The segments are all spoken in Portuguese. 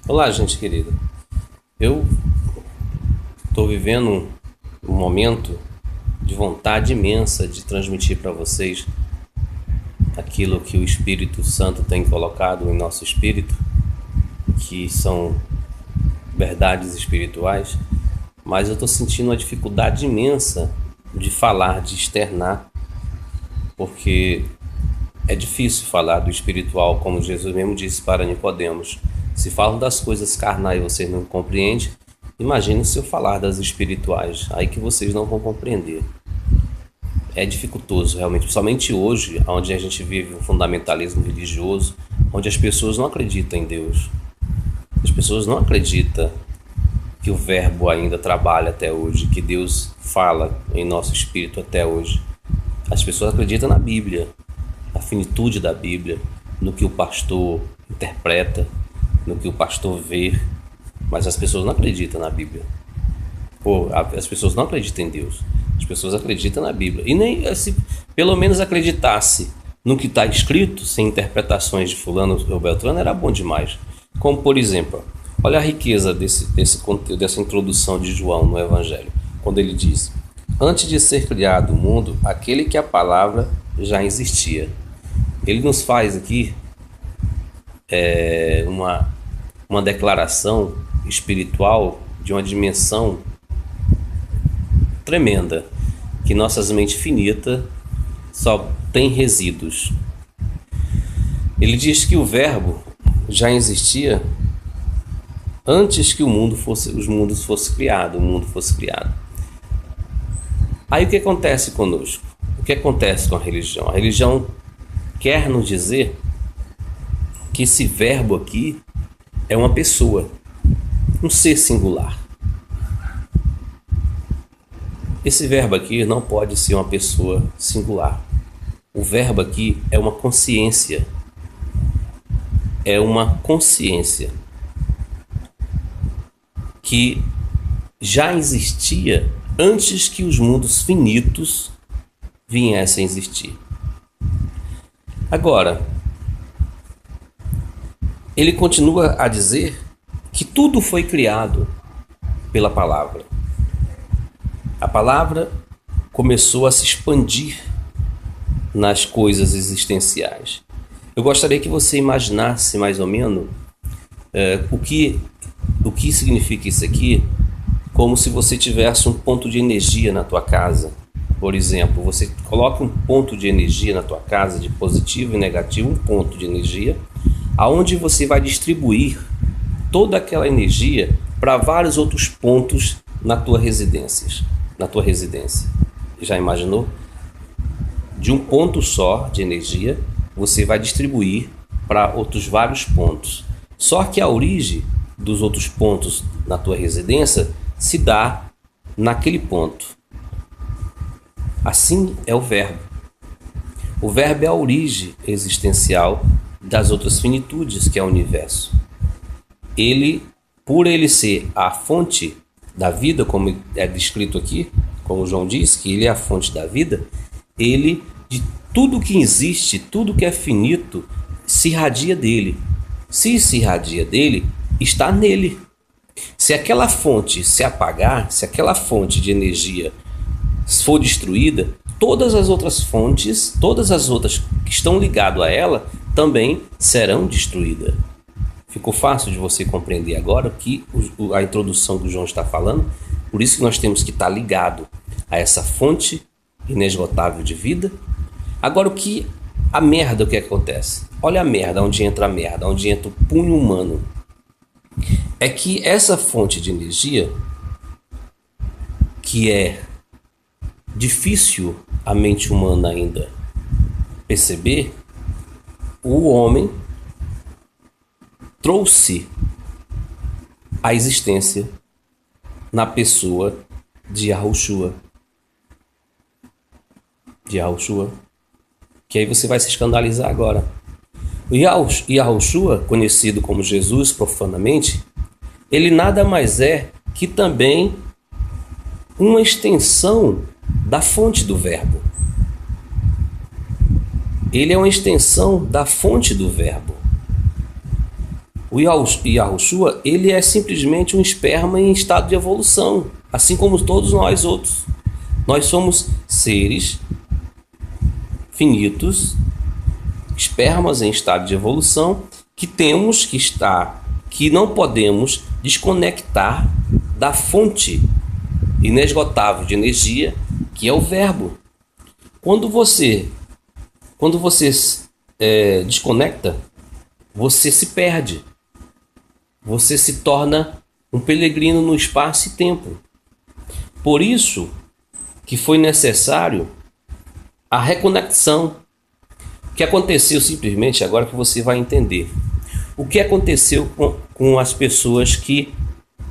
Olá, gente querida. Eu estou vivendo um momento de vontade imensa de transmitir para vocês aquilo que o Espírito Santo tem colocado em nosso espírito, que são verdades espirituais, mas eu estou sentindo uma dificuldade imensa de falar, de externar, porque é difícil falar do espiritual, como Jesus mesmo disse para Nicodemos. Se falam das coisas carnais e vocês não compreendem, imagine se eu falar das espirituais, aí que vocês não vão compreender. É dificultoso realmente, principalmente hoje, onde a gente vive um fundamentalismo religioso, onde as pessoas não acreditam em Deus. As pessoas não acreditam que o verbo ainda trabalha até hoje, que Deus fala em nosso espírito até hoje. As pessoas acreditam na Bíblia, na finitude da Bíblia, no que o pastor interpreta, no que o pastor vê, mas as pessoas não acreditam na Bíblia. Ou as pessoas não acreditam em Deus. As pessoas acreditam na Bíblia. E nem se pelo menos acreditasse no que está escrito, sem interpretações de fulano ou beltrano, era bom demais. Como por exemplo, olha a riqueza desse conteúdo, dessa introdução de João no Evangelho, quando ele diz: antes de ser criado o mundo, aquele que a palavra já existia. Ele nos faz aqui uma declaração espiritual de uma dimensão tremenda, que nossas mentes finitas só tem resíduos. Ele diz que o verbo já existia antes que o mundo fosse criado. Aí o que acontece conosco? O que acontece com a religião? A religião quer nos dizer que esse verbo aqui é uma pessoa, um ser singular. Esse verbo aqui não pode ser uma pessoa singular. O verbo aqui é uma consciência. É uma consciência que já existia antes que os mundos finitos viessem a existir. Agora, ele continua a dizer que tudo foi criado pela palavra. A palavra começou a se expandir nas coisas existenciais. Eu gostaria que você imaginasse mais ou menos o que significa isso aqui, como se você tivesse um ponto de energia na tua casa. Por exemplo, você coloca um ponto de energia na tua casa, de positivo e negativo, um ponto de energia, aonde você vai distribuir toda aquela energia para vários outros pontos na tua residência. Já imaginou? De um ponto só de energia, você vai distribuir para outros vários pontos. Só que a origem dos outros pontos na tua residência se dá naquele ponto. Assim é o verbo. O verbo é a origem existencial das outras finitudes que é o universo. Por ele ser a fonte da vida, como é descrito aqui, como João diz, que ele é a fonte da vida, ele, de tudo que existe, tudo que é finito, se irradia dele. Se irradia dele, está nele. Se aquela fonte se apagar, se aquela fonte de energia for destruída, todas as outras fontes, todas as outras que estão ligadas a ela, também serão destruídas. Ficou fácil de você compreender agora que a introdução que o João está falando? Por isso que nós temos que estar ligado a essa fonte inesgotável de vida. Agora o que acontece? Olha a merda, onde entra o punho humano. É que essa fonte de energia, que é difícil a mente humana ainda perceber, o homem trouxe a existência na pessoa de Yahushua. Que aí você vai se escandalizar agora. O Yahushua, conhecido como Jesus profanamente, ele nada mais é que também uma extensão da fonte do verbo. Ele é uma extensão da fonte do verbo. O Yahushua, ele é simplesmente um esperma em estado de evolução, assim como todos nós outros. Nós somos seres finitos, espermas em estado de evolução, que temos que estar, que não podemos desconectar da fonte inesgotável de energia, que é o verbo. Quando você desconecta, você se perde. Você se torna um peregrino no espaço e tempo. Por isso que foi necessário a reconexão. O que aconteceu simplesmente, agora que você vai entender. O que aconteceu com as pessoas que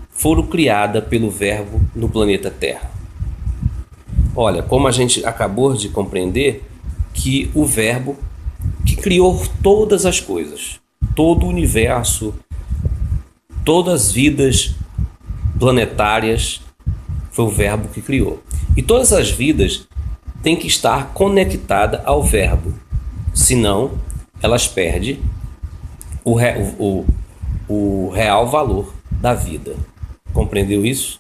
foram criadas pelo Verbo no planeta Terra? Olha, como a gente acabou de compreender, que o Verbo que criou todas as coisas, todo o universo, todas as vidas planetárias, foi o Verbo que criou. E todas as vidas têm que estar conectadas ao Verbo, senão elas perdem o real valor da vida. Compreendeu isso?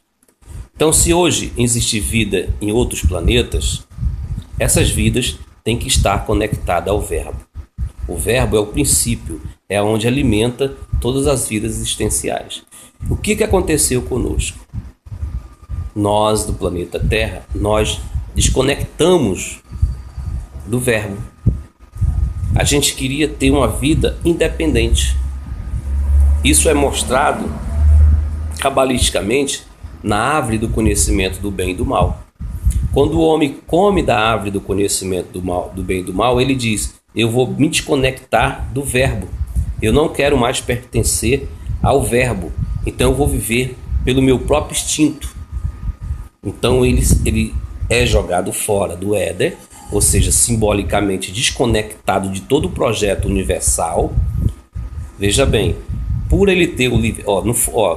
Então, se hoje existir vida em outros planetas, essas vidas têm que estar conectadas ao Verbo. O Verbo é o princípio, é onde alimenta todas as vidas existenciais. O que aconteceu conosco? Nós, do planeta Terra, nós desconectamos do Verbo. A gente queria ter uma vida independente. Isso é mostrado cabalisticamente na árvore do conhecimento do bem e do mal. Quando o homem come da árvore do conhecimento do bem e do mal, ele diz: eu vou me desconectar do Verbo. Eu não quero mais pertencer ao Verbo. Então eu vou viver pelo meu próprio instinto. Então ele é jogado fora do éter, ou seja, simbolicamente desconectado de todo o projeto universal. Veja bem, por ele ter o livre...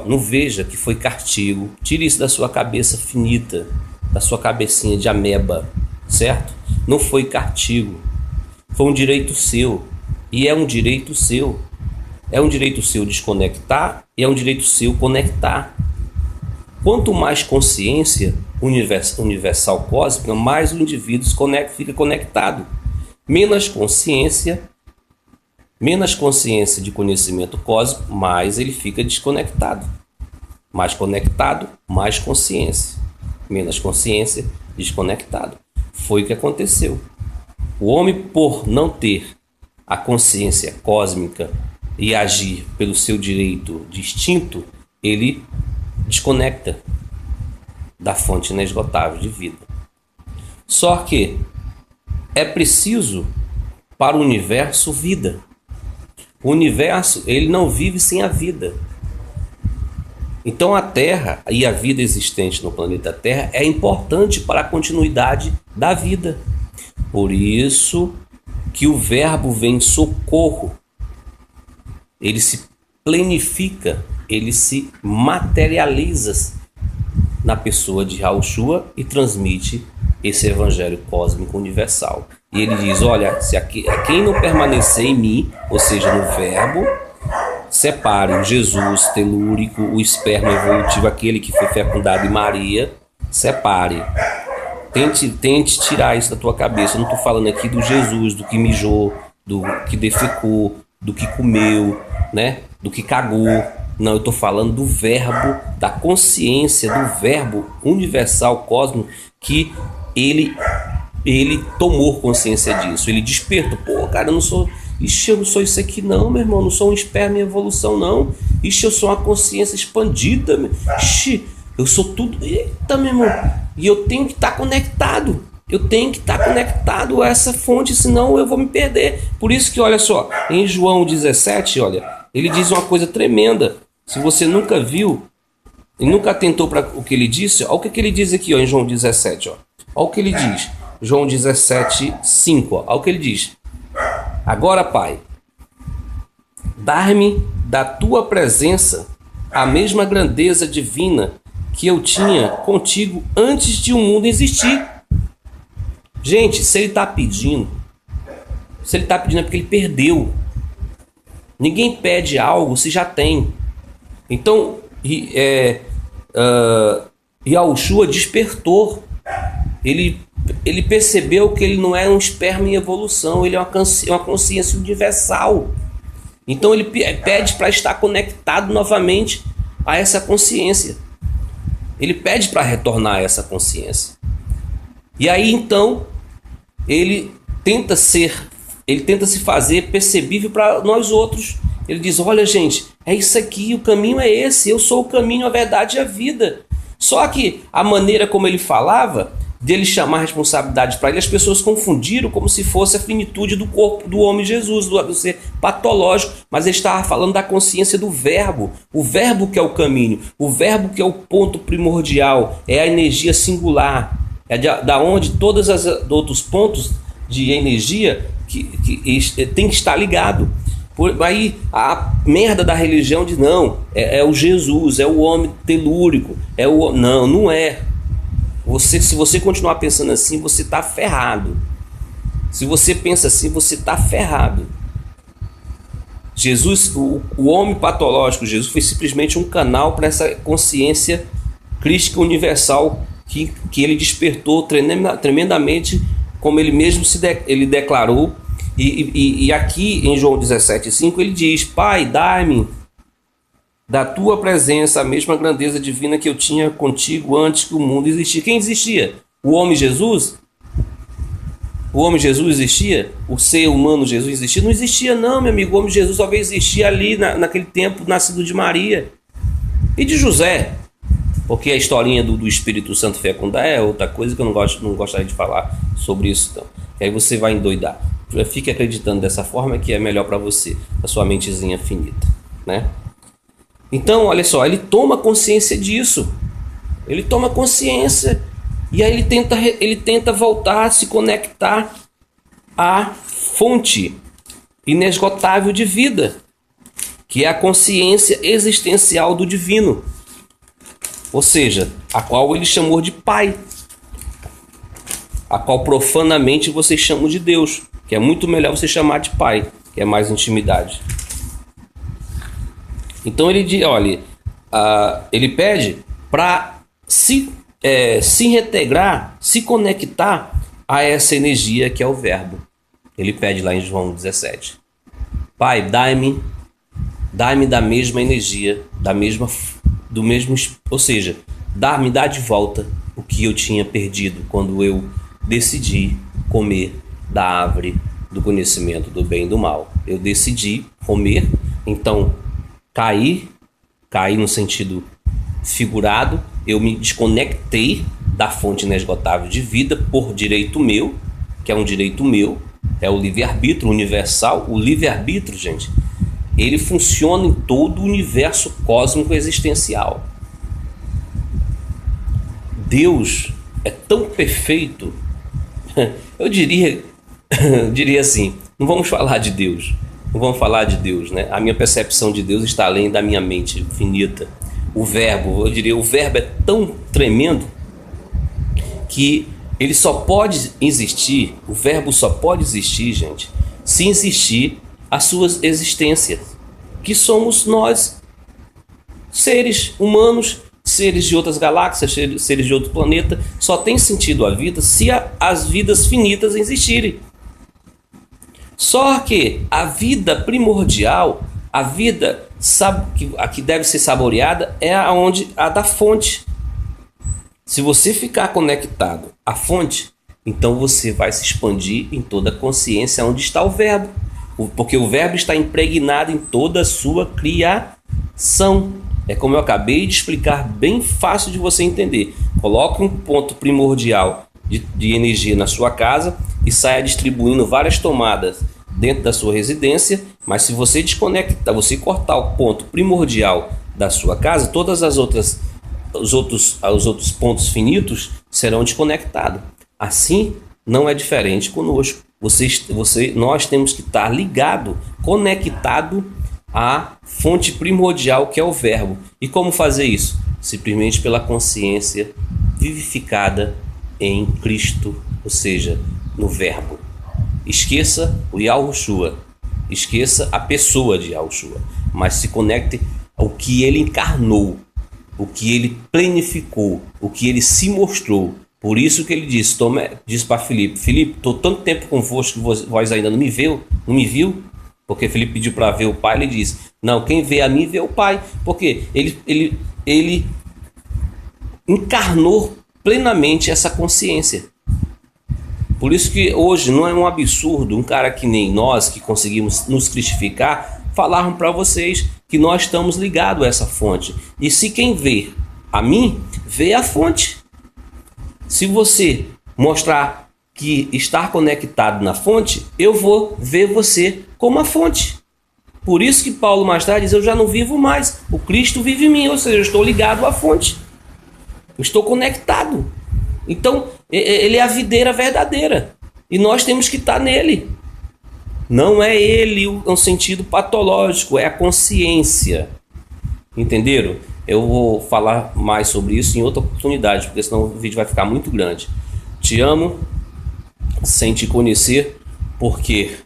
não veja que foi castigo. Tire isso da sua cabeça finita, da sua cabecinha de ameba, certo? Não foi castigo. Foi um direito seu. E é um direito seu. É um direito seu desconectar e é um direito seu conectar. Quanto mais consciência universal cósmica, mais o indivíduo fica conectado. Menos consciência de conhecimento cósmico, mais ele fica desconectado. Mais conectado, mais consciência. Menos consciência, desconectado. Foi o que aconteceu. O homem, por não ter a consciência cósmica e agir pelo seu direito distinto, ele desconecta da fonte inesgotável de vida. Só que é preciso para o universo vida. O universo, ele não vive sem a vida. Então a Terra e a vida existente no planeta Terra é importante para a continuidade da vida. Por isso que o Verbo vem em socorro. Ele se planifica, ele se materializa na pessoa de Yahushua e transmite esse evangelho cósmico universal. E ele diz: olha, se a quem não permanecer em mim, ou seja, no Verbo, separe o Jesus telúrico, o esperma evolutivo, aquele que foi fecundado em Maria, separe. Tente tirar isso da tua cabeça. Eu não estou falando aqui do Jesus, do que mijou, do que defecou, do que comeu, né? Do que cagou. Não, eu estou falando do Verbo, da consciência do Verbo universal cósmico, que ele tomou consciência disso. Ele despertou. Pô, cara, eu não sou isso aqui não, meu irmão. Não sou um esperma em evolução, não. Eu sou uma consciência expandida. Eu sou tudo. Eita, meu irmão. E eu tenho que estar conectado. Eu tenho que estar conectado a essa fonte, senão eu vou me perder. Por isso que, olha só, em João 17, olha, ele diz uma coisa tremenda. Se você nunca viu e nunca atentou para o que ele disse, olha o que ele diz aqui, ó, em João 17. Olha o que ele diz. João 17, 5. Olha o que ele diz. Agora, Pai, dar-me da tua presença a mesma grandeza divina que eu tinha contigo antes de o mundo existir. Gente, se ele está pedindo é porque ele perdeu. Ninguém pede algo se já tem. Então, Yahushua despertou. Ele percebeu que ele não é um esperma em evolução, ele é uma consciência universal. Então ele pede para estar conectado novamente a essa consciência. Ele pede para retornar a essa consciência. E aí então ele tenta se fazer percebível para nós outros. Ele diz: olha, gente, é isso aqui, o caminho é esse, eu sou o caminho, a verdade e a vida. Só que a maneira como ele falava, dele chamar a responsabilidade para ele, as pessoas confundiram como se fosse a finitude do corpo do homem Jesus, do ser patológico, mas ele estava falando da consciência do verbo, o verbo que é o caminho, o verbo que é o ponto primordial, é a energia singular, é da onde todos os outros pontos de energia que tem que estar ligado. Aí a merda da religião diz: não, é o Jesus, é o homem telúrico, não é. Se você continuar pensando assim, você está ferrado. Se você pensa assim, você está ferrado. Jesus, o homem patológico, Jesus foi simplesmente um canal para essa consciência crística universal que ele despertou tremendamente, como ele mesmo ele declarou. E aqui em João 17,5 ele diz: Pai, dai-me da tua presença a mesma grandeza divina que eu tinha contigo antes que o mundo existia. Quem existia? O homem Jesus? O homem Jesus existia? O ser humano Jesus existia? Não existia não, meu amigo. O homem Jesus só veio existir ali naquele tempo, nascido de Maria e de José. Porque a historinha do Espírito Santo fecundar é outra coisa que eu não gostaria de falar sobre isso. Então. E aí você vai endoidar. Fique acreditando dessa forma que é melhor para você, a sua mentezinha finita, né? Então, olha só, ele toma consciência disso. Ele toma consciência e aí ele tenta voltar a se conectar à fonte inesgotável de vida, que é a consciência existencial do divino. Ou seja, a qual ele chamou de Pai, a qual profanamente vocês chamam de Deus, que é muito melhor você chamar de Pai, que é mais intimidade. Então ele diz, olha, ele pede para se reintegrar, se conectar a essa energia que é o verbo. Ele pede lá em João 17: Pai, dai-me da mesma energia, ou seja, me dá de volta o que eu tinha perdido quando eu decidi comer da árvore do conhecimento do bem e do mal. Eu decidi comer, então caí no sentido figurado, eu me desconectei da fonte inesgotável de vida por direito meu, que é um direito meu, é o livre-arbítrio universal. O livre-arbítrio, gente, ele funciona em todo o universo cósmico existencial. Deus é tão perfeito, eu diria assim, não vamos falar de Deus, né? A minha percepção de Deus está além da minha mente finita. O verbo é tão tremendo que ele só pode existir, o verbo só pode existir, gente, se existir as suas existências, que somos nós, seres humanos, seres de outras galáxias, seres de outro planeta. Só tem sentido a vida se as vidas finitas existirem. Só que a vida primordial, a vida a que deve ser saboreada, é a da fonte. Se você ficar conectado à fonte, então você vai se expandir em toda a consciência onde está o verbo. Porque o verbo está impregnado em toda a sua criação. É como eu acabei de explicar, bem fácil de você entender. Coloque um ponto primordial de energia na sua casa e saia distribuindo várias tomadas dentro da sua residência, mas se você desconectar, você cortar o ponto primordial da sua casa, todas os outros pontos finitos serão desconectados. Assim, não é diferente conosco. Nós temos que estar conectado à fonte primordial que é o verbo. E como fazer isso? Simplesmente pela consciência vivificada em Cristo, ou seja, no verbo. Esqueça o Yahushua. esqueça a pessoa de Yahushua, mas se conecte ao que ele encarnou, o que ele planificou, o que ele se mostrou. Por isso que ele disse para Filipe: Filipe, estou tanto tempo convosco que vós ainda não me viu? Porque Filipe pediu para ver o Pai, ele disse: não, quem vê a mim vê o Pai. Porque ele encarnou plenamente essa consciência. Por isso que hoje não é um absurdo um cara que nem nós, que conseguimos nos cristificar, falarmos para vocês que nós estamos ligados a essa fonte. E se quem vê a mim, vê a fonte. Se você mostrar que está conectado na fonte, eu vou ver você como a fonte. Por isso que Paulo mais tarde diz: eu já não vivo mais, o Cristo vive em mim, ou seja, eu estou ligado à fonte. Eu estou conectado. Então, ele é a videira verdadeira. E nós temos que estar nele. Não é ele o sentido patológico, é a consciência. Entenderam? Eu vou falar mais sobre isso em outra oportunidade, porque senão o vídeo vai ficar muito grande. Te amo sem te conhecer, porque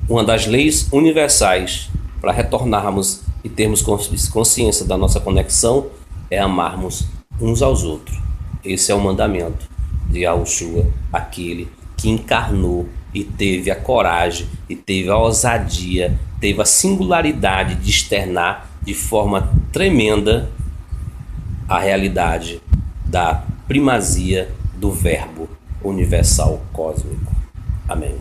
uma das leis universais para retornarmos e termos consciência da nossa conexão é amarmos uns aos outros. Esse é o mandamento de Yahushua, aquele que encarnou e teve a coragem, e teve a ousadia, teve a singularidade de externar de forma tremenda a realidade da primazia do Verbo universal cósmico. Amém.